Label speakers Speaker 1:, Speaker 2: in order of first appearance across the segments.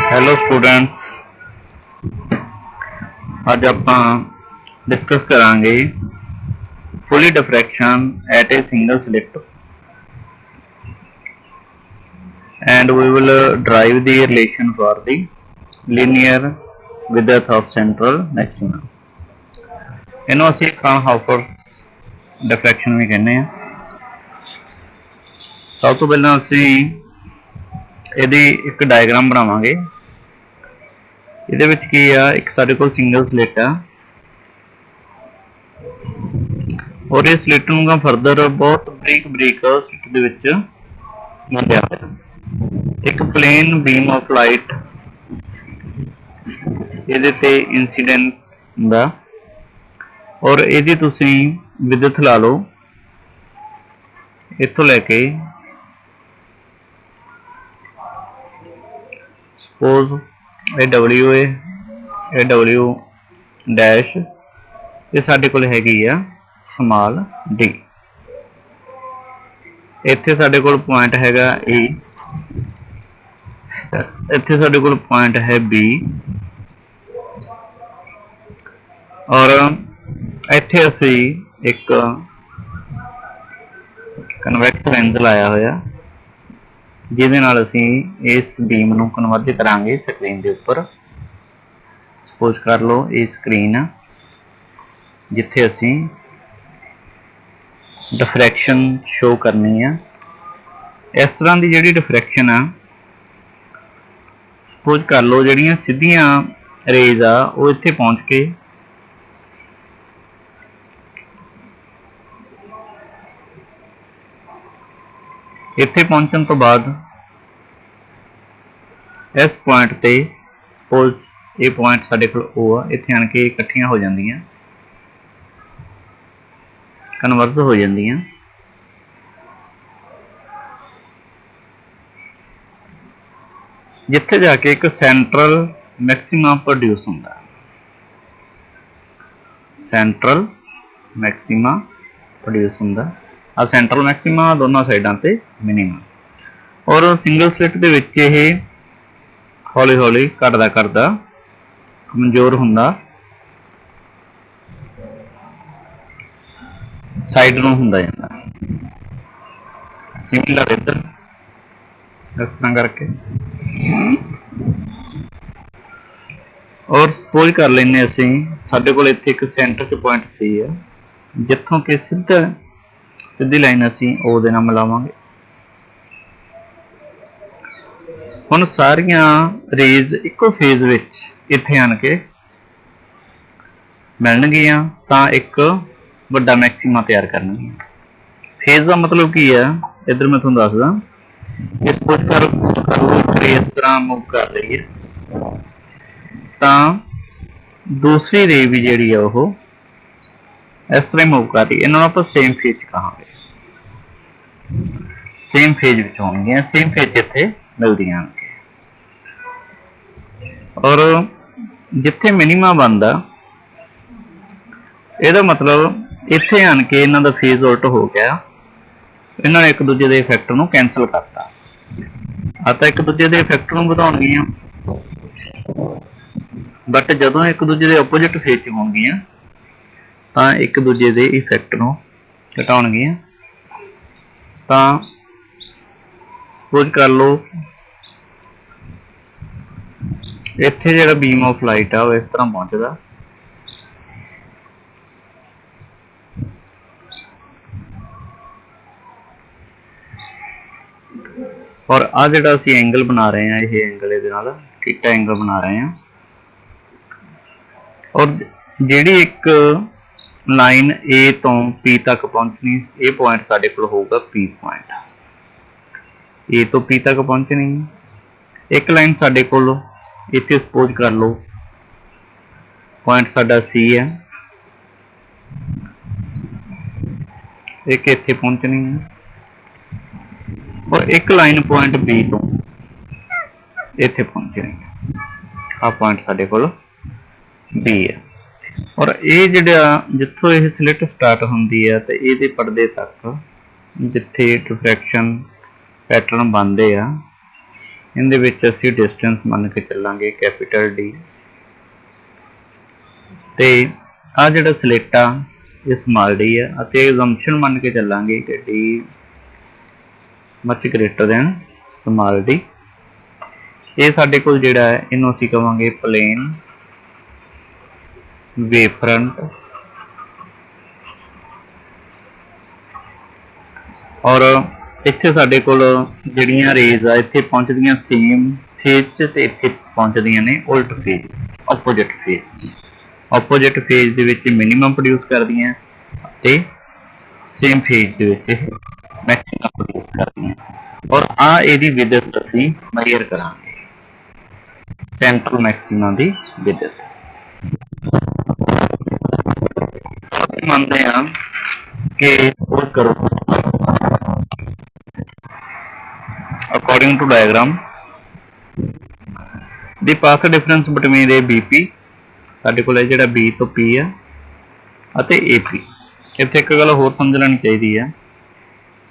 Speaker 1: Hello students, आज आप discuss करांगे fully diffraction at a single slit and we will derive the relation for the linear width of central maxima. ਇਹਨੂੰ ਅਸੀਂ ਫਰਾਨਹਾਊਫਰਸ ਡਿਫਰੈਕਸ਼ਨ ਵੀ ਕਹਿੰਦੇ ਆ। ਸਭ ਤੋਂ ਪਹਿਲਾਂ ਅਸੀਂ ਇਹਦੀ ਇੱਕ ਡਾਇਗਰਾਮ ਬਣਾਵਾਂਗੇ। ਇਹਦੇ ਵਿੱਚ ਕੀ ਆ, ਇੱਕ ਸਾਡੇ ਕੋਲ ਸਿੰਗਲ ਸਲਿਟ ਆ ਔਰ ਇਹ ਸਲਿਟ ਨੂੰ ਫਰਦਰ ਬਹੁਤ ਬਰੀਕ ਸਲਿਟ ਦੇ ਵਿੱਚ ਵੰਡਿਆ ਹੋਇਆ। ਇੱਕ ਪਲੇਨ ਬੀਮ ਆਫ ਲਾਈਟ ਇਹਦੇ ਤੇ ਇੰਸੀਡੈਂਟ ਹੁੰਦਾ ਔਰ ਇਹਦੀ ਤੁਸੀਂ ਵਿਦਿਅਤ ਲਾ ਲਓ ਇੱਥੋਂ ਲੈ ਕੇ ਸਪੋਜ਼ ਇਹ W ਹੈ, ਇਹ W ਡੈਸ਼, ਇਹ ਸਾਡੇ ਕੋਲ ਹੈਗੀ ਆ ਸਮਾਲ d। ਇੱਥੇ ਸਾਡੇ ਕੋਲ ਪੁਆਇੰਟ ਹੈਗਾ E, ਇੱਥੇ ਸਾਡੇ ਕੋਲ ਪੁਆਇੰਟ ਹੈ B ਔਰ ਇੱਥੇ ਅਸੀਂ ਇੱਕ ਕਨਵੈਕਸ ਲੈਂਸ ਲਾਇਆ ਹੋਇਆ ਜਿਹਦੇ ਨਾਲ ਅਸੀਂ ਇਸ ਬੀਮ ਨੂੰ ਕਨਵਰਜ ਕਰਾਂਗੇ ਸਕਰੀਨ ਦੇ ਉੱਪਰ। ਸਪੋਜ਼ ਕਰ ਲਓ ਇਹ ਸਕਰੀਨ ਆ ਜਿੱਥੇ ਅਸੀਂ ਡਿਫਰੈਕਸ਼ਨ ਸ਼ੋ ਕਰਨੀ ਆ। ਇਸ ਤਰ੍ਹਾਂ ਦੀ ਜਿਹੜੀ ਡਿਫਰੈਕਸ਼ਨ ਆ, ਸਪੋਜ਼ ਕਰ ਲਓ ਜਿਹੜੀਆਂ ਸਿੱਧੀਆਂ ਰੇਜ਼ ਆ ਉਹ ਇੱਥੇ ਪਹੁੰਚ ਕੇ ਇੱਥੇ ਪਹੁੰਚਣ ਤੋਂ ਬਾਅਦ ਇਸ ਪੁਆਇੰਟ ਤੇ ਸਪੋਜ਼ ਇਹ ਪੁਆਇੰਟ ਸਾਡੇ ਕੋਲ O ਆ, ਇੱਥੇ ਆਣ ਕੇ ਇਕੱਠੀਆਂ ਹੋ ਜਾਂਦੀਆਂ, ਕਨਵਰਜ ਹੋ ਜਾਂਦੀਆਂ। ਜਿੱਥੇ ਜਾ ਕੇ ਇੱਕ ਸੈਂਟਰਲ ਮੈਕਸਿਮਾ ਪ੍ਰੋਡਿਊਸ ਹੁੰਦਾ, ਸੈਂਟਰਲ ਮੈਕਸਿਮਾ ਪ੍ਰੋਡਿਊਸ ਹੁੰਦਾ। ਆ ਸੈਂਟਰਲ ਮੈਕਸਿਮਾ ਦੋਨਾਂ ਸਾਈਡਾਂ ਤੇ ਮਿਨੀਮਮ। ਔਰ ਸਿੰਗਲ ਸਲਿਟ ਦੇ ਵਿੱਚ ਇਹ ਹੌਲੀ ਹੌਲੀ ਘਟਦਾ ਕਮਜ਼ੋਰ ਹੁੰਦਾ, ਸਾਈਡ ਨੂੰ ਹੁੰਦਾ ਜਾਂਦਾ। ਸਿਮਿਲਰ ਇੱਧਰ ਇਸ ਤਰ੍ਹਾਂ ਕਰਕੇ। ਔਰ ਸਪੋਜ਼ ਕਰ ਲੈਂਦੇ ਅਸੀਂ ਸਾਡੇ ਕੋਲ ਇੱਥੇ ਇੱਕ ਸੈਂਟਰ 'ਚ ਪੁਆਇੰਟ C ਹੈ ਜਿੱਥੋਂ ਕਿ ਸਿੱਧੀ ਲਾਈਨ ਅਸੀਂ O ਦੇ ਨਾਲ ਮਿਲਾਵਾਂਗੇ। ਹੁਣ ਸਾਰੀਆਂ ਰੇਜ਼ ਇੱਕੋ ਫੇਜ਼ ਵਿੱਚ ਇੱਥੇ ਆਣ ਕੇ ਮਿਲਣਗੀਆਂ ਤਾਂ ਇੱਕ ਵੱਡਾ ਮੈਕਸਿਮਾ ਤਿਆਰ ਕਰਨਗੀਆਂ। ਫੇਜ਼ ਦਾ ਮਤਲਬ ਕੀ ਆ, ਇੱਧਰ ਮੈਂ ਤੁਹਾਨੂੰ ਦੱਸਦਾ। ਸਪੋਜ਼ ਕਰ ਲਓ ਇਸ ਤਰ੍ਹਾਂ ਮੂਵ ਕਰ ਰਹੀ ਹੈ ਤਾਂ ਦੂਸਰੀ ਰੇ ਵੀ ਜਿਹੜੀ ਆ ਉਹ ਇਸ ਤਰ੍ਹਾਂ ਹੀ ਮੂਵ ਕਰ ਰਹੀ ਹੈ। ਇਹਨਾਂ ਨੂੰ ਆਪਾਂ ਸੇਮ ਫੇਜ਼ 'ਚ ਕਹਾਂਗੇ, ਸੇਮ ਫੇਜ਼ ਵਿੱਚ ਹੋਣਗੀਆਂ, ਸੇਮ ਫੇਜ਼ ਇੱਥੇ ਮਿਲਦੀਆਂ ਹਨ। ਔਰ ਜਿੱਥੇ ਮਿਨੀਮਾ ਬਣਦਾ ਇਹਦਾ ਮਤਲਬ ਇੱਥੇ ਆਣ ਕੇ ਇਹਨਾਂ ਦਾ ਫੇਜ਼ ਉਲਟ ਹੋ ਗਿਆ, ਇਹਨਾਂ ਨੇ ਇੱਕ ਦੂਜੇ ਦੇ ਇਫੈਕਟ ਨੂੰ ਕੈਂਸਲ ਕਰਤਾ। ਆ ਤਾਂ ਇੱਕ ਦੂਜੇ ਦੇ ਇਫੈਕਟ ਨੂੰ ਵਧਾਉਣਗੀਆਂ, ਬਟ ਜਦੋਂ ਇੱਕ ਦੂਜੇ ਦੇ ਆਪੋਜਿਟ ਫੇਜ਼ 'ਚ ਹੋਣਗੀਆਂ ਤਾਂ ਇੱਕ ਦੂਜੇ ਦੇ ਇਫੈਕਟ ਨੂੰ ਘਟਾਉਣਗੀਆਂ। ਤਾਂ ਸਪੋਜ਼ ਕਰ ਲਓ ਇੱਥੇ ਜਿਹੜਾ ਬੀਮ ਆਫ ਲਾਈਟ ਆ ਉਹ ਇਸ ਤਰ੍ਹਾਂ ਪਹੁੰਚਦਾ ਔਰ ਆ ਜਿਹੜਾ ਅਸੀਂ ਐਂਗਲ ਬਣਾ ਰਹੇ ਹਾਂ, ਇਹ ਐਂਗਲ ਇਹਦੇ ਨਾਲ ਥੀਟਾ ਐਂਗਲ ਬਣਾ ਰਹੇ ਹਾਂ। ਔਰ ਜਿਹੜੀ ਇੱਕ ਲਾਈਨ A ਤੋਂ P ਤੱਕ ਪਹੁੰਚਣੀ, ਇਹ ਪੁਆਇੰਟ ਸਾਡੇ ਕੋਲ ਹੋਊਗਾ P ਪੁਆਇੰਟ। A ਤੋਂ P ਤੱਕ ਪਹੁੰਚਣੀ ਇੱਕ ਲਾਈਨ ਸਾਡੇ ਕੋਲ ਇੱਥੇ ਸਪੋਜ਼ ਕਰ ਲਓ ਪੁਆਇੰਟ ਸਾਡਾ C ਹੈ, ਇੱਕ ਇੱਥੇ ਪਹੁੰਚਣੀ ਹੈ ਔਰ ਇੱਕ ਲਾਈਨ ਪੁਆਇੰਟ B ਤੋਂ ਇੱਥੇ ਪਹੁੰਚਣੀ ਹੈ। ਆਹ ਪੁਆਇੰਟ ਸਾਡੇ ਕੋਲ B ਹੈ। ਔਰ ਇਹ ਜਿਹੜਾ ਜਿੱਥੋਂ ਇਹ ਸਲਿਟ ਸਟਾਰਟ ਹੁੰਦੀ ਹੈ ਤੇ ਇਹਦੇ ਪਰਦੇ ਤੱਕ ਜਿੱਥੇ ਡਿਫਰੈਕਸ਼ਨ ਪੈਟਰਨ ਬਣਦੇ ਆ इहदे विच असीं डिस्टेंस मान के चलांगे कैपिटल डी ते आ जिहड़ा स्लिट आ ये स्मॉल डी है अते एग्जम्पशन मान के चलांगे कि D much greater than small D. ये साडे कोल जिहड़ा है इहनूं असीं कहांगे प्लेन वेव फ्रंट और इत्थे साडे कोल जिहड़ियां रेज आ इत्थे पहुंचदियां सेम फेज च ते इत्थे पहुंचदियां ने उल्ट phase opposite phase. Opposite phase दे विच मिनिमम प्रोड्यूस करदियां ते सेम फेज दे विच मैक्सिमम प्रोड्यूस करदियां और आ इहदी विद्युत असीं मेजर करांगे सेंट्रल मैक्सिमा दी विद्युत। ਅਸੀਂ ਮੰਨਦੇ ਹਾਂ कि सपोज करो according to diagram the path difference between A B P ਸਾਡੇ ਕੋਲ ਜਿਹੜਾ B ਤੋਂ P ਆ ਅਤੇ AP। ਇੱਥੇ ਇੱਕ ਗੱਲ ਹੋਰ ਸਮਝ ਲੈਣੀ ਚਾਹੀਦੀ ਹੈ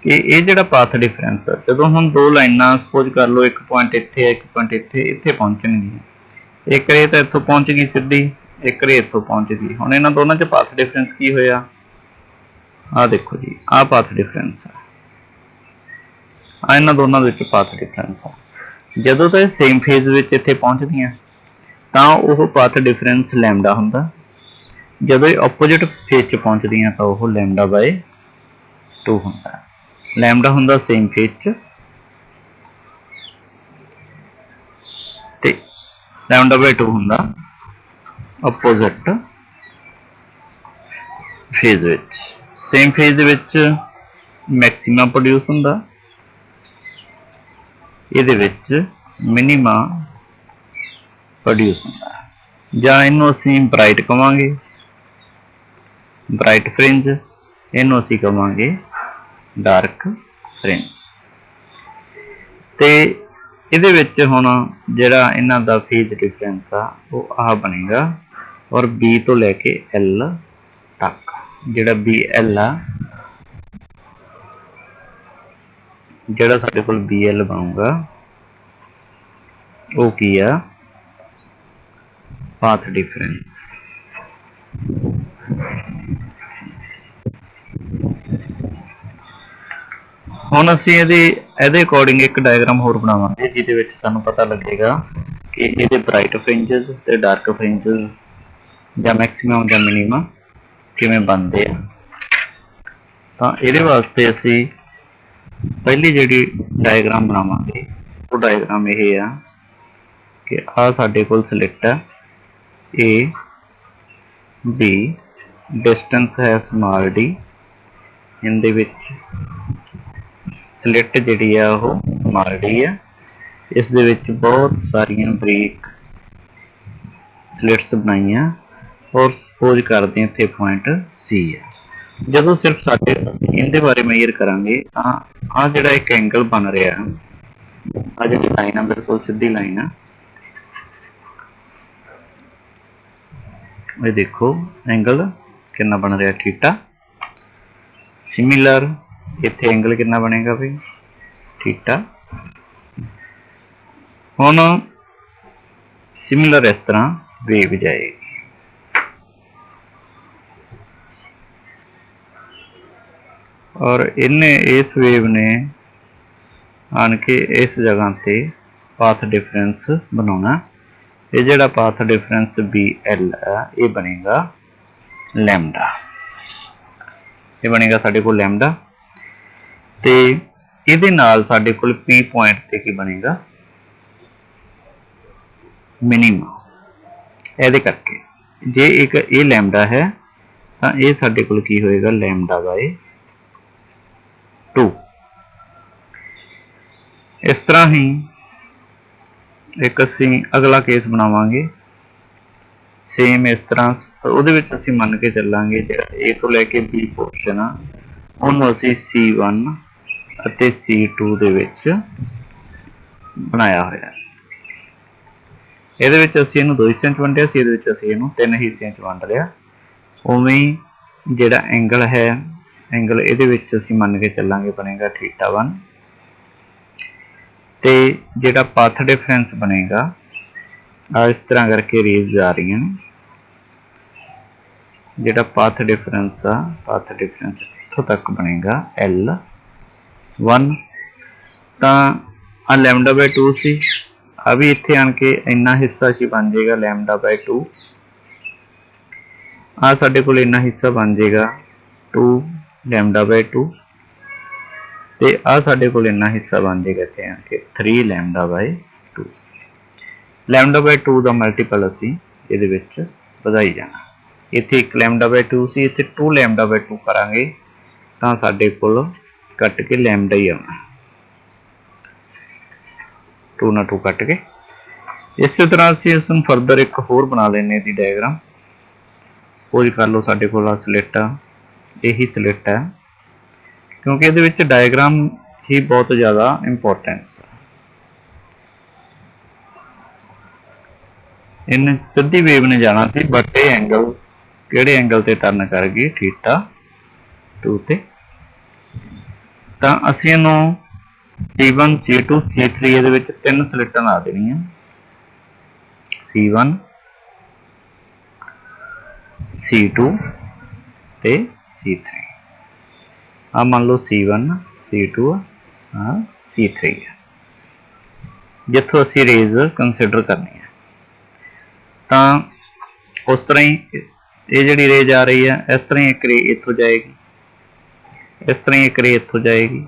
Speaker 1: ਕਿ ਇਹ ਜਿਹੜਾ ਪਾਥ ਡਿਫਰੈਂਸ ਆ ਜਦੋਂ ਹੁਣ ਦੋ ਲਾਈਨਾਂ ਸਪੋਜ਼ ਕਰ ਲਓ ਇੱਕ ਪੁਆਇੰਟ ਇੱਥੇ ਹੈ ਇੱਕ ਪੁਆਇੰਟ ਇੱਥੇ ਪਹੁੰਚਣਗੀਆਂ। ਇੱਕ ਰੇ ਤਾਂ ਇੱਥੋਂ ਪਹੁੰਚ ਗਈ ਸਿੱਧੀ ਇੱਕ ਰੇ ਇੱਥੋਂ ਪਹੁੰਚ ਗਈ। ਹੁਣ ਇਹਨਾਂ ਦੋਨਾਂ 'ਚ ਪਾਥ ਡਿਫਰੈਂਸ ਕੀ ਹੋਇਆ ਆਹ ਦੇਖੋ ਜੀ ਆਹ ਪਾਥ ਡਿਫਰੈਂਸ ਆ ਇਹਨਾਂ ਦੋਨਾਂ ਦੇ ਵਿੱਚ ਪਾਥ ਡਿਫਰੈਂਸ ਆ। ਜਦੋਂ ਤਾਂ ਇਹ ਸੇਮ ਫੇਜ਼ ਵਿੱਚ ਇੱਥੇ ਪਹੁੰਚਦੀਆਂ ਤਾਂ ਉਹ ਪਾਥ ਡਿਫਰੈਂਸ ਲੈਮਡਾ ਹੁੰਦਾ। ਜਦੋਂ ਇਹ ਆਪੋਜਿਟ ਫੇਜ਼ 'ਚ ਪਹੁੰਚਦੀਆਂ ਤਾਂ ਉਹ ਲੈਮਡਾ ਬਾਏ 2 ਹੁੰਦਾ। ਲੈਮਡਾ ਹੁੰਦਾ ਸੇਮ ਫੇਜ਼ 'ਚ ਤੇ ਲੈਮਡਾ ਬਾਏ 2 ਹੁੰਦਾ ਆਪੋਜਿਟ ਫੇਜ਼ ਵਿੱਚ। ਸੇਮ ਫੇਜ਼ ਦੇ ਵਿੱਚ ਮੈਕਸਿਮਾ ਪ੍ਰੋਡਿਊਸ ਹੁੰਦਾ ਇਹਦੇ ਵਿੱਚ ਮਿਨੀਮਾ ਪ੍ਰੋਡਿਊਸ ਹੁੰਦਾ ਜਾਂ ਇਹਨੂੰ ਅਸੀਂ ਬ੍ਰਾਈਟ ਕਹਾਂਗੇ ਬ੍ਰਾਈਟ ਫ੍ਰਿੰਜ ਇਹਨੂੰ ਅਸੀਂ ਕਹਾਂਗੇ ਡਾਰਕ ਫ੍ਰਿੰਜ। ਤੇ ਇਹਦੇ ਵਿੱਚ ਹੁਣ ਜਿਹੜਾ ਇਹਨਾਂ ਦਾ ਫੇਜ਼ ਡਿਫਰੈਂਸ ਆ ਉਹ ਆਹ ਬਣੇਗਾ ਔਰ B ਤੋਂ ਲੈ ਕੇ L ਤੱਕ ਜਿਹੜਾ BL ਆ ਜਿਹੜਾ ਸਾਡੇ ਕੋਲ BL ਬਣੂਗਾ ਉਹ ਕੀ ਆ ਪਾਥ ਡਿਫਰੈਂਸ। ਹੁਣ ਅਸੀਂ ਇਹਦੇ ਅਕੋਰਡਿੰਗ ਇੱਕ ਡਾਇਗਰਾਮ ਹੋਰ ਬਣਾਵਾਂਗੇ ਜਿਹਦੇ ਵਿੱਚ ਸਾਨੂੰ ਪਤਾ ਲੱਗੇਗਾ ਕਿ ਇਹਦੇ ਬ੍ਰਾਈਟ ਫ੍ਰਿੰਜਸ ਤੇ ਡਾਰਕ ਫ੍ਰਿੰਜਸ ਜਾਂ ਮੈਕਸਿਮਮ ਜਾਂ ਮਿਨੀਮਮ ਕਿਵੇਂ ਬਣਦੇ ਆ। ਤਾਂ ਇਹਦੇ ਵਾਸਤੇ ਅਸੀਂ ਪਹਿਲੀ ਜਿਹੜੀ ਡਾਇਗਰਾਮ ਬਣਾਵਾਂਗੇ ਉਹ ਡਾਇਗਰਾਮ ਇਹ ਆ ਕਿ ਆਹ ਸਾਡੇ ਕੋਲ ਸਲਿੱਟ ਹੈ A B डिस्टेंस है स्मॉल डी इनदे विच स्लिट जिहड़ी है वो स्मॉल डी है। इस दे विच बहुत सारियां बरीक स्लिट्स बनाइया और सपोज करते हैं इत्थे पॉइंट C है। जदों सिर्फ साडे इहदे बारे मेजर करांगे तां आ जिहड़ा एक एंगल बन रहा आ जिहड़ी लाइन है बिल्कुल सीधी लाइन है ये देखो एंगल कितना बन रहा थीटा। सिमिलर इत्थे एंगल कितना बनेगा भाई थीटा। हुण सिमिलर इस तरह वेव जाएगी और इन्हें इस वेव ने आन के इस जगह ते पाथ डिफरेंस बनाना। ये जिहड़ा पाथ डिफरेंस BL है ये बनेगा लैम्डा। ये बनेगा साडे कोल लैम्डा ते इहदे नाल साडे कोल P पॉइंट ते की बनेगा मिनिमम। इहदे करके जे एक ये लैम्डा है तां ये साडे कोल की होएगा लैम्डा बाय 2। इस तरह ही एक असी अगला केस बनावांगे सेम इस तरह उहदे विच असी मन के चलांगे जिहड़ा A तो लैके B पोर्शन आ उहनूं असी C1 अते C2 दे विच बनाया होया। इहदे विच असी इहनूं 2 हिस्सिਆਂ 'ਚ वंडिया सी इहदे विच असी इहनूं 3 हिस्सिਆਂ 'ਚ वंड लिया। उवें ही जिहड़ा एंगल है एंगल इहदे विच असी मन के चलांगे बनेगा θ1 ਤੇ ਜਿਹੜਾ ਪਾਥ ਡਿਫਰੈਂਸ ਬਣੇਗਾ ਆ ਇਸ ਤਰ੍ਹਾਂ ਕਰਕੇ ਰੇਜ਼ ਜਾ ਰਹੀਆਂ ਨੇ। ਜਿਹੜਾ ਪਾਥ ਡਿਫਰੈਂਸ ਇੱਥੋਂ ਤੱਕ ਬਣੇਗਾ L1। ਤਾਂ ਆ λ/2 ਸੀ, ਆ ਵੀ ਇੱਥੇ ਆਣ ਕੇ ਇੰਨਾ ਹਿੱਸਾ ਸੀ ਬਣ ਜਾਏਗਾ λ/2। ਆ ਸਾਡੇ ਕੋਲ ਇੰਨਾ ਹਿੱਸਾ ਬਣ ਜਾਏਗਾ 2λ/2 ਤੇ ਆ ਸਾਡੇ ਕੋਲ ਇੰਨਾ ਹਿੱਸਾ ਬਣ ਜਾਏਗਾ ਇੱਥੇ ਆਣ ਕੇ 3λ/2। λ/2 ਦਾ ਮਲਟੀਪਲ ਅਸੀਂ ਇਹਦੇ ਵਿੱਚ ਵਧਾਈ ਜਾਣਾ। ਇੱਥੇ 1λ/2 ਸੀ, ਇੱਥੇ 2λ/2 ਕਰਾਂਗੇ ਤਾਂ ਸਾਡੇ ਕੋਲ ਕੱਟ ਕੇ ਲੈਮਡਾ ਹੀ ਆਉਣਾ, 2 ਨਾਲ 2 ਕੱਟ ਕੇ। ਇਸੇ ਤਰ੍ਹਾਂ ਅਸੀਂ ਇਸ ਨੂੰ ਫਰਦਰ ਇੱਕ ਹੋਰ ਬਣਾ ਲੈਂਦੇ ਦੀ ਡਾਇਗਰਾਮ। ਸਪੋਜ਼ ਕਰ ਲਓ ਸਾਡੇ ਕੋਲ ਆ ਸਲਿੱਟ ਆ, ਇਹੀ ਸਲਿੱਟ ਹੈ, ਕਿਉਂਕਿ ਇਹਦੇ ਵਿੱਚ ਡਾਇਗਰਾਮ ਹੀ ਬਹੁਤ ਜ਼ਿਆਦਾ ਇੰਪੋਰਟੈਂਸ ਹੈ। ਇਹਨੇ ਸਿੱਧੀ ਵੇਵ ਨੇ ਜਾਣਾ ਸੀ, ਬਟ ਇਹ ਐਂਗਲ ਕਿਹੜੇ ਐਂਗਲ ਤੇ ਟਰਨ ਕਰ ਗਈ, θ2 ਤੇ। ਤਾਂ ਅਸੀਂ ਇਹਨੂੰ C1 C2 C3 ਇਹਦੇ ਵਿੱਚ 3 ਸਲਿੱਟਾਂ ਲਾ ਦੇਣੀਆਂ, C1 C2 ਤੇ C3। ਆ ਮੰਨ ਲਓ C1 C2 C3 ਜਿੱਥੋਂ ਅਸੀਂ ਰੇਜ਼ ਕੰਸੀਡਰ ਕਰਨੀ ਹੈ। ਤਾਂ ਉਸ ਤਰ੍ਹਾਂ ਹੀ ਇਹ ਜਿਹੜੀ ਰੇਜ਼ ਆ ਰਹੀ ਹੈ, ਇਸ ਤਰ੍ਹਾਂ ਹੀ ਇੱਕ ਰੇ ਇੱਥੋਂ ਜਾਏਗੀ, ਇਸ ਤਰ੍ਹਾਂ ਹੀ ਇੱਕ ਰੇ ਇੱਥੋਂ ਜਾਏਗੀ,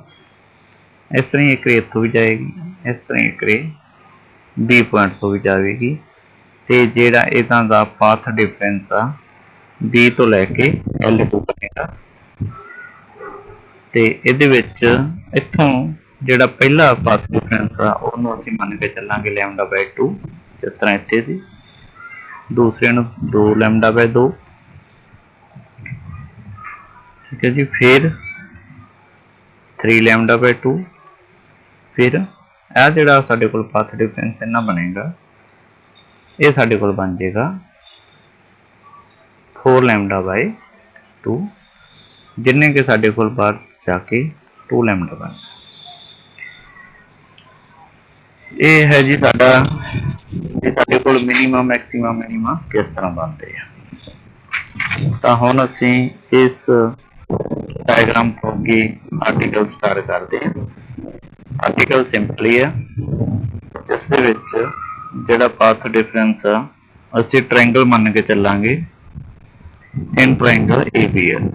Speaker 1: ਇਸ ਤਰ੍ਹਾਂ ਹੀ ਇੱਕ ਰੇ ਇੱਥੋਂ ਵੀ ਜਾਏਗੀ, ਇਸ ਤਰ੍ਹਾਂ ਹੀ ਇੱਕ ਰੇ B ਪੁਆਇੰਟ ਤੋਂ ਵੀ ਜਾਵੇਗੀ। ਤੇ ਜਿਹੜਾ ਇਹਨਾਂ ਦਾ ਪਾਥ ਡਿਫਰੈਂਸ ਆ B ਤੋਂ ਲੈ ਕੇ L2 ਬਣੇਗਾ। ਤੇ ਇਹਦੇ ਵਿੱਚ ਇੱਥੋਂ ਜਿਹੜਾ ਪਹਿਲਾ ਪਾਥ ਡਿਫਰੈਂਸ ਆ ਉਹਨੂੰ ਅਸੀਂ ਮੰਨ ਕੇ ਚੱਲਾਂਗੇ λ/2, ਜਿਸ ਤਰ੍ਹਾਂ ਇੱਥੇ ਸੀ। ਦੂਸਰੇ ਨੂੰ 2λ/2, ਠੀਕ ਹੈ ਜੀ। ਫਿਰ 3λ/2, ਫਿਰ ਇਹ ਜਿਹੜਾ ਸਾਡੇ ਕੋਲ ਪਾਥ ਡਿਫਰੈਂਸ ਇੰਨਾ ਬਣੇਗਾ, ਇਹ ਸਾਡੇ ਕੋਲ ਬਣ ਜਾਏਗਾ 4λ/2, ਜਿੰਨੇ ਕਿ ਸਾਡੇ ਕੋਲ ਬਾਹਰ ਜਾ ਕੇ 2λ ਬਣ। ਇਹ ਹੈ ਜੀ ਸਾਡਾ, ਇਹ ਸਾਡੇ ਕੋਲ ਮਿਨੀਮਮ ਮੈਕਸਿਮਮ ਮਿਨੀਮਮ ਕਿਸ ਤਰ੍ਹਾਂ ਬਣਦੇ ਆ। ਤਾਂ ਹੁਣ ਅਸੀਂ ਇਸ ਡਾਇਗਰਾਮ ਤੋਂ ਅੱਗੇ ਆਰਟੀਕਲ ਸਟਾਰਟ ਕਰਦੇ ਹਾਂ। ਆਰਟੀਕਲ ਸਿੰਪਲੀ ਹੈ, ਜਿਸ ਦੇ ਵਿੱਚ ਜਿਹੜਾ ਪਾਥ ਡਿਫਰੈਂਸ ਆ ਅਸੀਂ ਟ੍ਰਾਇੰਗਲ ਮੰਨ ਕੇ ਚੱਲਾਂਗੇ, ਇਨ ਟ੍ਰਾਇੰਗਲ ABL,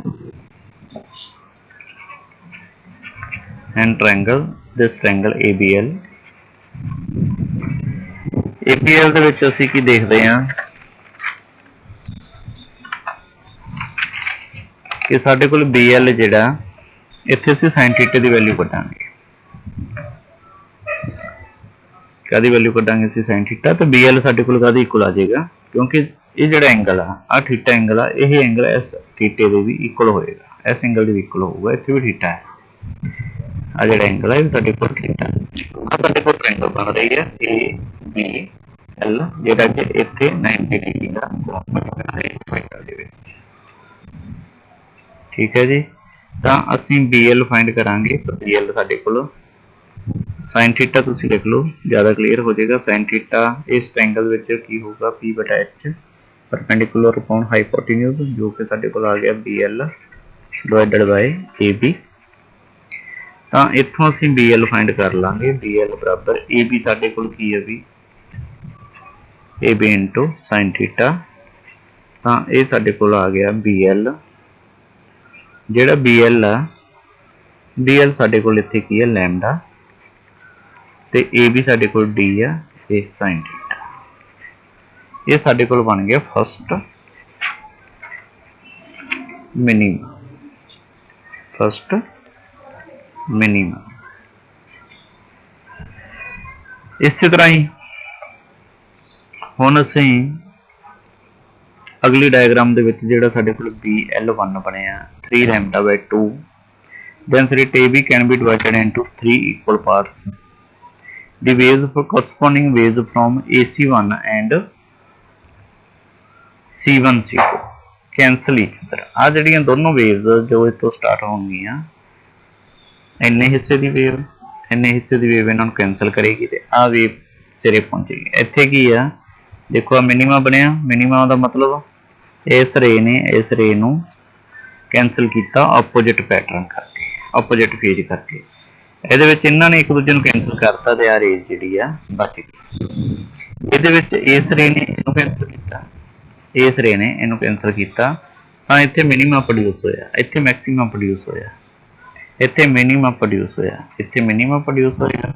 Speaker 1: ਇਨ ਟ੍ਰਾਇੰਗਲ ਦਿਸ ਟ੍ਰਾਇੰਗਲ ABL। ABL ਦੇ ਵਿੱਚ ਅਸੀਂ ਕੀ ਦੇਖਦੇ ਹਾਂ ਕਿ ਸਾਡੇ ਕੋਲ BL ਜਿਹੜਾ, ਇੱਥੇ ਅਸੀਂ sin θ ਦੀ ਵੈਲਿਊ ਕੱਢਾਂਗੇ। ਕਾਹਦੀ ਵੈਲਿਊ ਕੱਢਾਂਗੇ ਅਸੀਂ sin θ, ਤਾਂ BL ਸਾਡੇ ਕੋਲ ਕਾਹਦੇ ਇਕੁਅਲ ਆ ਜਾਏਗਾ, ਕਿਉਂਕਿ ਇਹ ਜਿਹੜਾ ਐਂਗਲ ਆ θ ਐਂਗਲ ਆ, ਇਹ ਐਂਗਲ ਇਸ θ ਦੇ ਵੀ ਇਕੁਅਲ ਹੋਏਗਾ, ਇਸ ਐਂਗਲ ਦੇ ਵੀ ਇਕੁਅਲ ਹੋਊਗਾ। ਇੱਥੇ ਵੀ θ ਹੈ, ਆ ਜਿਹੜਾ ਐਂਗਲ ਹੈ ਇਹ ਸਾਡੇ ਕੋਲ θ ਹੈ। ਆ ਸਾਡੇ ਕੋਲ ਟ੍ਰਾਇੰਗਲ ਬਣ ਰਹੀ ਹੈ ABL, ਜਿਹੜਾ ਕਿ ਇੱਥੇ 90 ਡਿਗਰੀ ਦਾ ਟ੍ਰਾਇੰਗਲ ਦੇ ਵਿੱਚ, ਠੀਕ ਹੈ ਜੀ। ਤਾਂ ਅਸੀਂ BL ਫਾਈਂਡ ਕਰਾਂਗੇ। ਤਾਂ BL ਸਾਡੇ ਕੋਲ sin θ ਤੁਸੀਂ ਲਿਖ ਲਓ, ਜ਼ਿਆਦਾ ਕਲੀਅਰ ਹੋ ਜਾਏਗਾ। sin θ ਇਸ ਟ੍ਰਾਇੰਗਲ ਵਿੱਚ ਕੀ ਹੋਊਗਾ, P/H ਪਰਪੈਂਡੀਕੂਲਰ ਅਪੋਨ ਹਾਈਪੋਟੇਨਿਊਜ਼, ਜੋ ਕਿ ਸਾਡੇ ਕੋਲ ਆ ਗਿਆ BL ਡਿਵਾਈਡਡ ਬਾਈ AB। ਤਾਂ ਇੱਥੋਂ ਅਸੀਂ BL ਫਾਈਂਡ ਕਰ ਲਾਂਗੇ। BL ਬਰਾਬਰ AB ਸਾਡੇ ਕੋਲ ਕੀ ਹੈ ਵੀ AB ਇੰਟੂ sin θ। ਤਾਂ ਇਹ ਸਾਡੇ ਕੋਲ ਆ ਗਿਆ BL। ਜਿਹੜਾ BL ਆ, BL ਸਾਡੇ ਕੋਲ ਇੱਥੇ ਕੀ ਹੈ ਲੈਮਡਾ, ਤੇ AB ਸਾਡੇ ਕੋਲ D ਆ, ਇਹ sin θ। ਇਹ ਸਾਡੇ ਕੋਲ ਬਣ ਗਿਆ ਫਸਟ ਮਿਨੀਮਮ, ਫਸਟ ਮਿਨੀਮਮ। ਇਸੇ ਤਰ੍ਹਾਂ ਹੀ ਹੁਣ ਅਸੀਂ ਅਗਲੀ ਡਾਇਗਰਾਮ ਦੇ ਵਿੱਚ ਜਿਹੜਾ ਸਾਡੇ ਕੋਲ BL1 ਬਣਿਆ 3λ/2, then slit AB can be divided into 3 equal parts. The waves for corresponding waves from AC1 and C1 C2 cancel each other. ਆ ਜਿਹੜੀਆਂ ਦੋਨੋਂ waves ਜੋ ਇਸ ਤੋਂ ਸਟਾਰਟ ਹੋਣਗੀਆਂ, ਇੰਨੇ ਹਿੱਸੇ ਦੀ ਵੇਵ, ਇੰਨੇ ਹਿੱਸੇ ਦੀ ਵੇਵ ਇਹਨਾਂ ਨੂੰ ਕੈਂਸਲ ਕਰੇਗੀ ਤੇ ਆਹ ਵੇਵ ਸਿਰੇ ਪਹੁੰਚੇਗੀ। ਇੱਥੇ ਕੀ ਆ, ਦੇਖੋ ਆ ਮਿਨੀਮਾ ਬਣਿਆ। ਮਿਨੀਮਾ ਦਾ ਮਤਲਬ ਇਸ ਰੇ ਨੇ ਇਸ ਰੇ ਨੂੰ ਕੈਂਸਲ ਕੀਤਾ ਆਪੋਜਿਟ ਪੈਟਰਨ ਕਰਕੇ, ਆਪੋਜਿਟ ਫੇਜ ਕਰਕੇ। ਇਹਦੇ ਵਿੱਚ ਇਹਨਾਂ ਨੇ ਇੱਕ ਦੂਜੇ ਨੂੰ ਕੈਂਸਲ ਕਰਤਾ ਤੇ ਆ ਰੇ ਜਿਹੜੀ ਆ ਬਚ ਗਈ। ਇਹਦੇ ਵਿੱਚ ਇਸ ਰੇ ਨੇ ਇਹਨੂੰ ਕੈਂਸਲ ਕੀਤਾ, ਇਸ ਰੇ ਨੇ ਇਹਨੂੰ ਕੈਂਸਲ ਕੀਤਾ, ਤਾਂ ਇੱਥੇ ਮਿਨੀਮਾ ਪ੍ਰੋਡਿਊਸ ਹੋਇਆ, ਇੱਥੇ ਮੈਕਸੀਮਮ ਪ੍ਰੋਡਿਊਸ ਹੋਇਆ, ਇੱਥੇ ਮਿਨੀਮਮ ਪ੍ਰੋਡਿਊਸ ਹੋਇਆ, ਇੱਥੇ ਮਿਨੀਮਮ ਪ੍ਰੋਡਿਊਸ ਹੋਏਗਾ,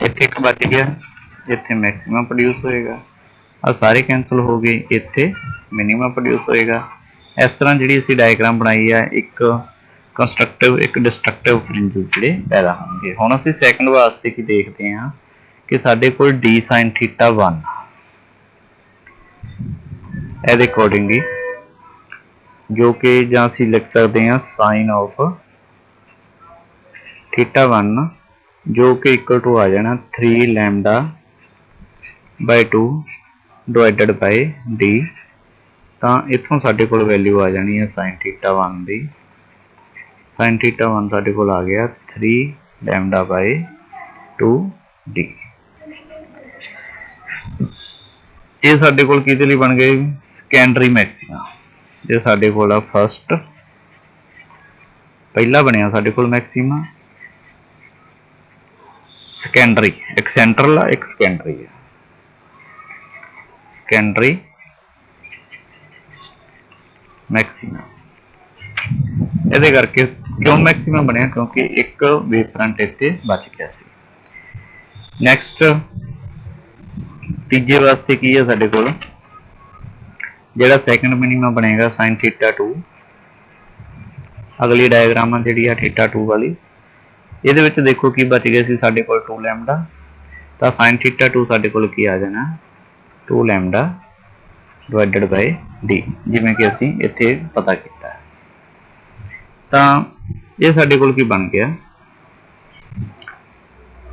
Speaker 1: ਇੱਥੇ ਇੱਕ ਬਚ ਗਿਆ, ਇੱਥੇ ਮੈਕਸੀਮਮ ਪ੍ਰੋਡਿਊਸ ਹੋਏਗਾ। ਆ ਸਾਰੇ ਕੈਂਸਲ ਹੋ ਗਏ, ਇੱਥੇ ਮਿਨੀਮਮ ਪ੍ਰੋਡਿਊਸ ਹੋਏਗਾ। ਇਸ ਤਰ੍ਹਾਂ ਜਿਹੜੀ ਅਸੀਂ ਡਾਇਗਰਾਮ ਬਣਾਈ ਆ, ਇੱਕ ਕੰਸਟਰਕਟਿਵ ਇੱਕ ਡਿਸਟਰਕਟਿਵ ਫਰਿੰਜ ਜਿਹੜੇ ਪੈਦਾ ਹੋਣਗੇ। ਹੁਣ ਅਸੀਂ ਸੈਕਿੰਡ ਵਾਸਤੇ ਕੀ ਦੇਖਦੇ ਹਾਂ ਕਿ ਸਾਡੇ ਕੋਲ ਡੀ ਸਾਈਨ ਥੀਟਾ 1 ਇਹਦੇ ਅਕੋਰਡਿੰਗਲੀ, ਜੋ ਕਿ ਜਾਂ ਅਸੀਂ ਲਿਖ ਸਕਦੇ ਹਾਂ ਸਾਈਨ ਆਫ ਥੀਟਾ 1 ਜੋ ਕਿ ਇਕੁਅਲ ਟੂ ਆ ਜਾਣਾ 3 lambda by 2 divided by D. ਤਾਂ ਇੱਥੋਂ ਸਾਡੇ ਕੋਲ ਵੈਲਿਊ ਆ ਜਾਣੀ ਹੈ ਸਾਈਨ ਥੀਟਾ 1 ਦੀ। ਸਾਈਨ ਥੀਟਾ 1 ਸਾਡੇ ਕੋਲ ਆ ਗਿਆ 3 ਲੈਮਡਾ ਬਾਈ 2 ਡੀ। ਇਹ ਸਾਡੇ ਕੋਲ ਕਿਹਦੇ ਲਈ ਬਣ ਗਏ, ਸੈਕੰਡਰੀ ਮੈਕਸੀਮਾ। ਜੇ ਸਾਡੇ ਕੋਲ ਆ ਫਸਟ, ਪਹਿਲਾ ਬਣਿਆ ਸਾਡੇ ਕੋਲ ਮੈਕਸੀਮਾ, ਸੈਕੰਡਰੀ, ਇੱਕ ਸੈਂਟਰਲ ਆ ਇੱਕ ਸੈਕੰਡਰੀ ਆ, ਸੈਕੰਡਰੀ ਮੈਕਸੀਮਾ। ਇਹਦੇ ਕਰਕੇ ਕਿਉਂ ਮੈਕਸੀਮਾ ਬਣਿਆ, ਕਿਉਂਕਿ ਇੱਕ ਵੇਵ ਫਰੰਟ ਇੱਥੇ ਬਚ ਗਿਆ ਸੀ। ਨੈਕਸਟ ਤੀਜੇ ਵਾਸਤੇ ਕੀ ਹੈ ਸਾਡੇ ਕੋਲ, ਜਿਹੜਾ ਸੈਕੰਡ ਮਿਨੀਮਾ ਬਣੇਗਾ ਸਾਈਨ ਥੀਟਾ 2। ਅਗਲੀ ਡਾਇਗਰਾਮ ਆ ਜਿਹੜੀ ਆ ਥੀਟਾ 2 ਵਾਲੀ, ਇਹਦੇ ਵਿੱਚ ਦੇਖੋ ਕੀ ਬਚ ਗਿਆ ਸੀ ਸਾਡੇ ਕੋਲ 2 ਲੈਮਡਾ। ਤਾਂ ਸਾਈਨ ਥੀਟਾ 2 ਸਾਡੇ ਕੋਲ ਕੀ ਆ ਜਾਣਾ 2 ਲੈਮਡਾ ਡਿਵਾਈਡਡ ਬਾਈ ਡੀ, ਜਿਵੇਂ ਕਿ ਅਸੀਂ ਇੱਥੇ ਪਤਾ ਕੀਤਾ। ਤਾਂ ਇਹ ਸਾਡੇ ਕੋਲ ਕੀ ਬਣ ਗਿਆ,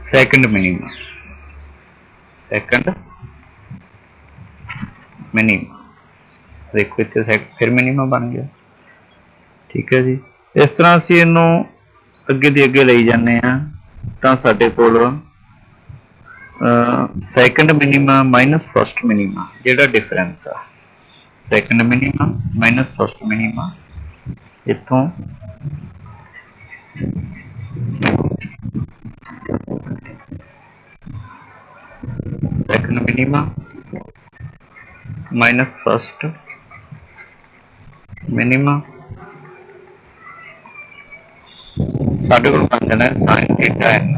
Speaker 1: ਸੈਕੰਡ ਮਿਨੀਮਾ, ਸੈਕੰਡ ਮਿਨੀਮਾ। ਦੇਖੋ ਇੱਥੇ ਫਿਰ ਮਿਨੀਮਾ ਬਣ ਗਿਆ। ਠੀਕ ਹੈ ਜੀ। ਇਸ ਤਰ੍ਹਾਂ ਅਸੀਂ ਇਹਨੂੰ ਅੱਗੇ ਦੀ ਅੱਗੇ ਲਈ ਜਾਂਦੇ ਹਾਂ, ਤਾਂ ਸਾਡੇ ਕੋਲ ਸੈਕੰਡ ਮਿਨੀਮਾ ਮਾਈਨਸ ਫਸਟ ਮਿਨੀਮਾ ਜਿਹੜਾ ਡਿਫਰੈਂਸ ਆ, ਸੈਕੰਡ ਮਿਨੀਮਾ ਮਾਈਨਸ ਫਸਟ ਮਿਨੀਮਾ, ਇੱਥੋਂ ਸੈਕੰਡ ਮਿਨੀਮਾ ਮਾਈਨਸ ਫਸਟ ਮਿਨੀਮਾ ਸਾਡੇ ਕੋਲ ਬਣ ਜਾਣਾ ਸਾਈਨ ਥੀਟਾ n,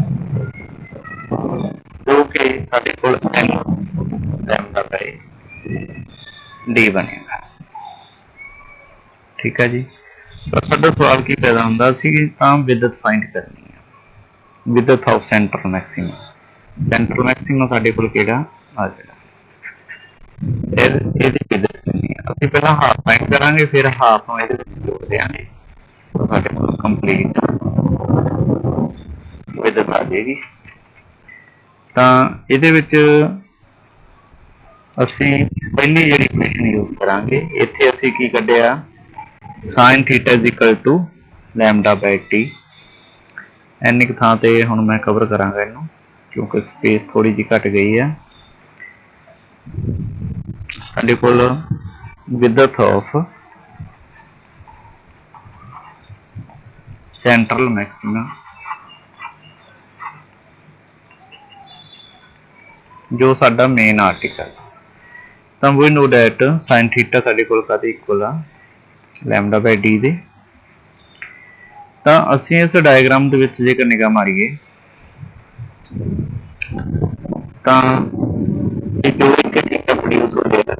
Speaker 1: ਜੋ ਕਿ ਸਾਡੇ ਕੋਲ n ਲੈਮਡਾ ਬਾਈ ਡੀ ਬਣੇਗਾ। ਠੀਕ ਹੈ ਜੀ। ਪਰ ਸਾਡਾ ਸਵਾਲ ਕੀ ਪੈਦਾ ਹੁੰਦਾ ਸੀ, ਤਾਂ ਵਿਦਤ ਫਾਈਂਡ ਕਰਨੀ ਹੈ, ਵਿਦਤ ਆਫ ਸੈਂਟਰਲ ਮੈਕਸੀਮਾ। ਸੈਂਟਰਲ ਮੈਕਸੀਮਾ ਸਾਡੇ ਕੋਲ ਕਿਹੜਾ ਆ ਜਾਏਗਾ, ਇਹਦੀ ਵਿਦਤ ਕਰਨੀ ਹੈ। ਅਸੀਂ ਪਹਿਲਾਂ ਹਾਫ ਫਾਈਂਡ ਕਰਾਂਗੇ, ਫਿਰ ਹਾਫ ਨੂੰ ਇਹਦੇ ਵਿੱਚ ਜੋੜ ਦਿਆਂਗੇ, ਤਾਂ ਸਾਡੇ ਕੋਲ ਕੰਪਲੀਟ ਵਿਦਤ ਆ ਜਾਏਗੀ। ਤਾਂ ਇਹਦੇ ਵਿੱਚ ਅਸੀਂ ਪਹਿਲੀ ਜਿਹੜੀ ਇਕੁਏਸ਼ਨ ਯੂਜ਼ ਕਰਾਂਗੇ, ਇੱਥੇ ਅਸੀਂ ਕੀ ਕੱਢਿਆ sine theta is equal to lambda by T. ਇੰਨੀ ਕੁ ਥਾਂ ਤੇ ਹੁਣ ਮੈਂ ਕਵਰ ਕਰਾਂਗਾ ਇਹਨੂੰ, ਕਿਉਂਕਿ ਸਪੇਸ ਥੋੜੀ ਜਿਹੀ ਘਟ ਗਈ ਹੈ। ਸਾਡੇ ਕੋਲ ਵਿਦਤ ਆਫ ਸੈਂਟਰਲ ਮੈਕਸੀਮਾ, ਜੋ ਸਾਡਾ ਮੇਨ ਆਰਟੀਕਲ। ਤਾਂ ਵੀ ਨੋ ਡੈਟ ਸਾਈਨ ਥੀਟਾ ਸਾਡੇ ਕੋਲ ਕਾਹਦੇ ਇਕੁਅਲ ਆ, ਲੈਮਡਾ ਬਾਈ ਡੀ ਦੇ। ਤਾਂ ਅਸੀਂ ਇਸ ਡਾਇਗਰਾਮ ਦੇ ਵਿੱਚ ਜੇਕਰ ਨਿਗਾਹ ਮਾਰੀਏ, ਤਾਂ ਜੋ ਇੱਥੇ ਥੀਟਾ ਪ੍ਰੋਡਿਊਸ ਹੋ ਰਿਹਾ,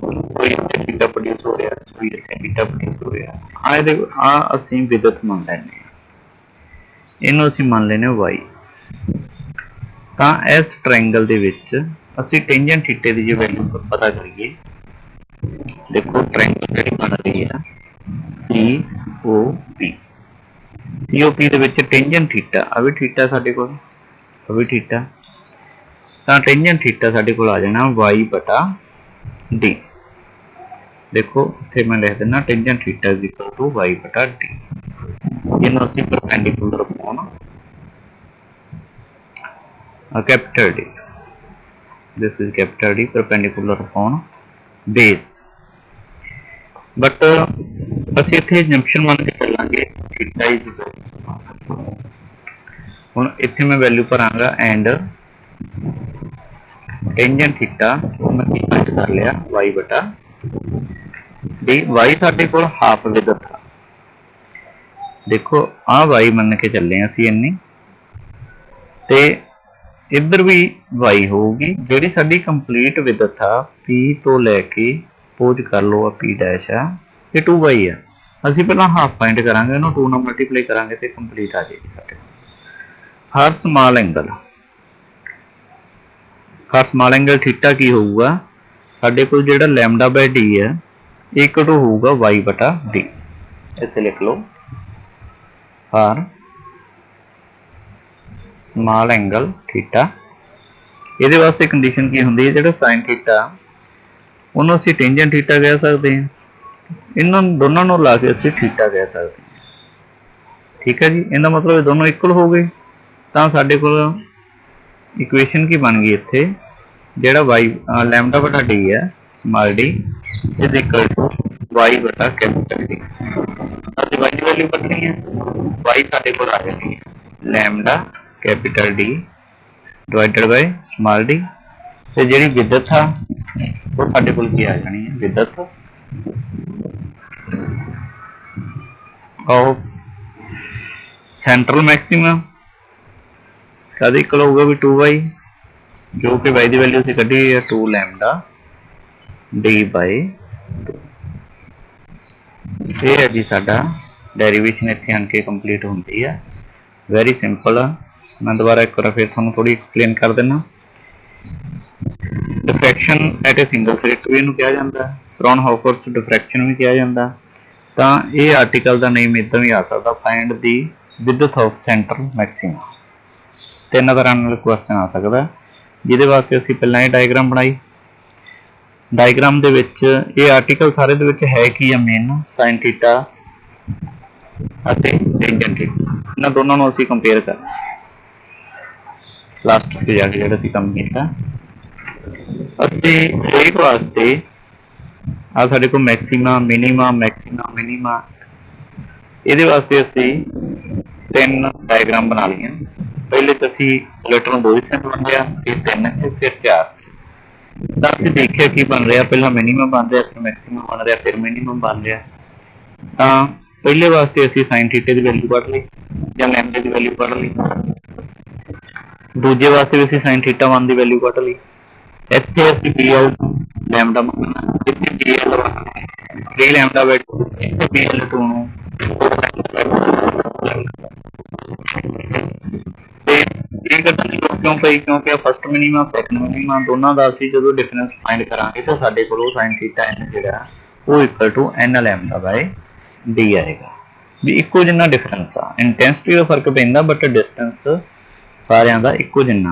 Speaker 1: ਕੋਈ ਇੱਥੇ ਥੀਟਾ ਪ੍ਰੋਡਿਊਸ ਹੋ ਰਿਹਾ, ਕੋਈ ਇੱਥੇ ਥੀਟਾ ਪ੍ਰੋਡਿਊਸ ਹੋ ਰਿਹਾ, ਆ ਅਸੀਂ ਵਿਦਤ ਮੰਨ ਲੈਂਦੇ ਹਾਂ, ਇਹਨੂੰ ਅਸੀਂ ਮੰਨ ਲੈਂਦੇ ਹਾਂ y। ਤਾਂ ਇਸ ਟ੍ਰਾਇੰਗਲ ਦੇ ਵਿੱਚ ਅਸੀਂ ਟੈਂਜੈਂਟ ਥੀਟੇ ਦੀ ਜੇ ਵੈਲਿਊ ਪਤਾ ਕਰੀਏ, ਦੇਖੋ ਟ੍ਰਾਇੰਗਲ ਜਿਹੜੀ ਬਣ ਰਹੀ ਹੈ COP, COP ਦੇ ਵਿੱਚ ਟੈਂਜੈਂਟ ਥੀਟਾ, ਆ ਵੀ ਥੀਟਾ ਸਾਡੇ ਕੋਲ, ਆ ਵੀ ਥੀਟਾ। ਤਾਂ ਟੈਂਜੈਂਟ ਥੀਟਾ ਸਾਡੇ ਕੋਲ ਆ ਜਾਣਾ y ਬਟਾ d। ਦੇਖੋ ਇੱਥੇ ਮੈਂ ਲਿਖ ਦਿੰਦਾ tangent theta is equal to y ਬਟਾ d, ਜਿਹਨੂੰ ਅਸੀਂ perpendicular upon capital D. This is capital D perpendicular upon base. But ਅਸੀਂ ਇੱਥੇ ਜੰਕਸ਼ਨ ਮੰਨ ਕੇ ਚੱਲਾਂਗੇ ਥੀਟਾ ਇਜ਼ ਵੈਰੀ ਸਮਾਲ। ਹੁਣ ਇੱਥੇ ਮੈਂ ਵੈਲਿਊ ਭਰਾਂਗਾ ਐਂਡ ਟੈਂਜੈਂਟ ਥੀਟਾ ਉਹ ਮੈਂ ਕੀ फाइंड कर लिया y बटा d। y ਸਾਡੇ ਕੋਲ ਹਾਫ ਵਿਦਥ ਆ। देखो आ y ਮੰਨ ਕੇ ਚੱਲੇ ਅਸੀਂ ਇੰਨੀ ਤੇ ਇੱਧਰ ਵੀ y ਹੋਊਗੀ ਜਿਹੜੀ ਸਾਡੀ ਕੰਪਲੀਟ ਵਿਦਥ ਆ p ਤੋਂ ਲੈ ਕੇ ਸਪੋਜ਼ ਕਰ ਲਓ ਆ p ਡੈਸ਼ ਆ ਇਹ 2y ਆ। ਅਸੀਂ ਪਹਿਲਾਂ ਹਾਫ फाइंड ਕਰਾਂਗੇ ਇਹਨੂੰ 2 ਨਾਲ ਮਲਟੀਪਲਾਈ ਕਰਾਂਗੇ ਤੇ ਕੰਪਲੀਟ ਆ ਜਾਏਗੀ ਸਾਡੇ ਹਰ ਸਮਾਲ ਐਂਗਲ ਥੀਟਾ ਕੀ ਹੋਊਗਾ ਸਾਡੇ ਕੋਲ ਜਿਹੜਾ ਲੈਮਡਾ ਬਾਈ d ਹੈ ਇਕੁਅਲ ਟੂ ਹੋਊਗਾ y ਬਟਾ d। ਇੱਥੇ ਲਿਖ ਲਓ ਹਰ ਸਮਾਲ ਐਂਗਲ ਥੀਟਾ। ਇਹਦੇ ਵਾਸਤੇ ਕੰਡੀਸ਼ਨ ਕੀ ਹੁੰਦੀ ਹੈ ਜਿਹੜਾ ਸਾਈਨ ਥੀਟਾ ਉਹਨੂੰ ਅਸੀਂ ਟੈਂਜੈਂਟ ਥੀਟਾ ਕਹਿ ਸਕਦੇ ਹਾਂ ਇਹਨਾਂ ਦੋਨਾਂ ਨੂੰ ਲਾ ਕੇ ਅਸੀਂ ਥੀਟਾ ਕਹਿ ਸਕਦੇ ਹਾਂ। ਠੀਕ ਹੈ ਜੀ ਇਹਦਾ ਮਤਲਬ ਇਹ ਦੋਨੋਂ ਇਕੁਅਲ ਹੋ ਗਏ ਤਾਂ ਸਾਡੇ ਕੋਲ ਇਕੁਏਸ਼ਨ ਕੀ ਬਣ ਗਈ ਇੱਥੇ ਜਿਹੜਾ y ਲੈਮਡਾ ਬਟਾ d ਹੈ small d is equal to y ਬਟਾ ਕੈਪੀਟਲ D। ਅਸੀਂ y ਦੀ ਵੈਲਿਊ ਕੱਢਣੀ ਹੈ y ਸਾਡੇ ਕੋਲ ਆ ਜਾਣੀ ਹੈ lambda capital D divided by small d ਤੇ ਜਿਹੜੀ ਵਿਦਥ ਆ ਉਹ ਸਾਡੇ ਕੋਲ ਕੀ ਆ ਜਾਣੀ ਹੈ ਵਿਦਥ ਆਫ ਸੈਂਟਰਲ ਮੈਕਸਿਮਮ ਕਦ ਇਕੁਅਲ ਹੋਊਗਾ ਵੀ 2y ਜੋ ਕਿ y ਦੀ ਵੈਲਿਊ ਅਸੀਂ ਕੱਢੀ ਹੈ 2 ਲੈਮਡਾ d ਬਾਈ 2। ਇਹ ਹੈ ਜੀ ਸਾਡਾ ਡੈਰੀਵੇਸ਼ਨ ਇੱਥੇ ਆਣ ਕੇ ਕੰਪਲੀਟ ਹੁੰਦੀ ਹੈ ਵੈਰੀ ਸਿੰਪਲ ਆ। मैं दोबारा एक बार फिर थोड़ा थोड़ी एक्सप्लेन कर देना। Diffraction at a single slit भी इन्हू कहा जाता है फ्रॉनहोफर्स डिफ्रैक्शन भी कहा जाता तो ये आर्टिकल का नेम इदां भी आ सकता find the width of central maximum. 3 तरह नाल क्वेश्चन आ सकता जिहदे वास्ते असीं पहलां ये डायग्राम बनाई। डायग्राम दे विच ये आर्टिकल सारे दे विच है की है मेन साइन थीटा अते टेंजेंट थीटा इन्हां दोनों नूं असीं कंपेयर करना लास्ट से जाके जो असीं काम किया असीं एक वास्ते आ साडे कोल मैक्सिमा मिनीमा इहदे वास्ते असीं 3 डायग्राम बना लिया। पहले तो असीं स्लिट नूं 2 हिस्सिਆਂ बन लिया फिर 3 फिर 4 ਤਾਂ ਅਸੀਂ ਦੇਖਿਆ ਕੀ ਬਣ ਰਿਹਾ ਪਹਿਲਾਂ ਮਿਨੀਮਮ ਬਣ ਰਿਹਾ ਫਿਰ ਮੈਕਸਿਮਮ ਬਣ ਰਿਹਾ ਫਿਰ ਮਿਨੀਮਮ ਬਣ ਰਿਹਾ। ਤਾਂ ਪਹਿਲੇ ਵਾਸਤੇ ਅਸੀਂ ਸਾਈਨ ਥੀਟੇ ਦੀ ਵੈਲਿਊ ਕੱਢ ਲਈ ਜਾਂ ਲੈਮਡਾ ਦੀ ਵੈਲਿਊ ਕੱਢ ਲਈ। दूजे वास्ते भी साइन थीटा 1 की वैल्यू कट ली इत्थे असीं बी आउट लैमडा मंगना इत्थे बी एल 3 लैमडा बाय 2 इत्थे बी एल 2 नूं ते ये कटण दी लोड़ क्यों पई क्योंकि फर्स्ट मिनीमा सैकंड मिनीमा दोनों का असीं जदों डिफरेंस फाइंड करांगे तो साडे कोल साइन थीटा n जिहड़ा वो equal to n lambda by d आएगा भी इक्को जिन्ना डिफरेंस आ। इंटेंसिटी का फर्क पैंदा बट डिस्टेंस सारियां दा इक्को जिन्ना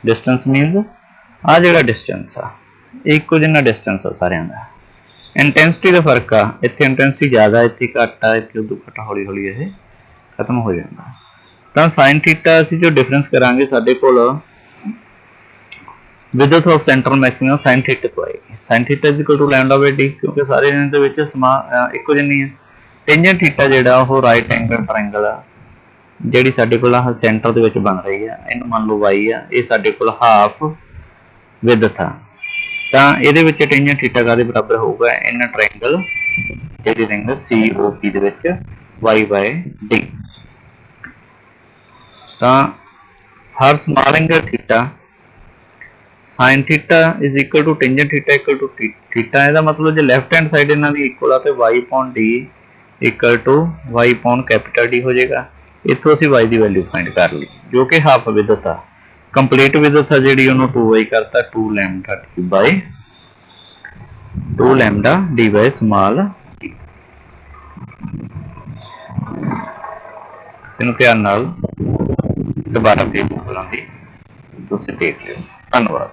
Speaker 1: डिस्टेंस मीनस आ जिहड़ा डिस्टेंस आ इक्को जिन्ना डिस्टेंस आ सारियां दा। इंटेंसिटी का फर्क आ इत्थे इंटेंसिटी ज़्यादा इत्थे घट आ इत्थे उदों घट हौली हौली ये खत्म हो जाता। तो साइन थीटा असीं जो डिफरेंस करांगे साडे कोल width of central maximum sine theta तो आएगी। Sine theta is equal to lambda by D क्योंकि सारे इन्हां दे विच इक्को जिन्नी है। टेंजेंट थीटा जिहड़ा वो राइट एंगल ट्रायंगल आ ਜਿਹੜੀ ਸਾਡੇ ਕੋਲ ਆਹ ਸੈਂਟਰ ਦੇ ਵਿੱਚ ਬਣ ਰਹੀ ਆ ਇਹਨੂੰ ਮੰਨ ਲਓ y ਆ ਇਹ ਸਾਡੇ ਕੋਲ ਹਾਫ ਵਿਦਥ ਆ ਤਾਂ ਇਹਦੇ ਵਿੱਚ ਟੈਂਜੈਂਟ ਥੀਟਾ ਕਾਦੇ ਬਰਾਬਰ ਹੋਊਗਾ ਇਨ ਟ੍ਰਾਇੰਗਲ ਜਿਹਦੀ ਐਂਗਲ COP ਦੇ ਵਿੱਚ y ਬਾਈ d। ਤਾਂ ਹਰ small angle theta sin theta is equal to tangent theta equal to theta ਇਹਦਾ ਮਤਲਬ ਜੇ ਲੈਫਟ ਹੈਂਡ ਸਾਈਡ ਇਹਨਾਂ ਦੀ ਇਕੁਅਲ ਆ ਤੇ y upon d equal to y upon capital D हो जाएगा। इत्थों असीं y की वैल्यू फाइंड कर ली जो कि हाफ विदथ आ कंप्लीट विदथ आ जिहड़ी उहनूं 2y करता 2 lambda d bye small d। इहनूं ध्यान नाल दोबारा फिर बुलांदी तुसीं देख लिओ। धन्नवाद।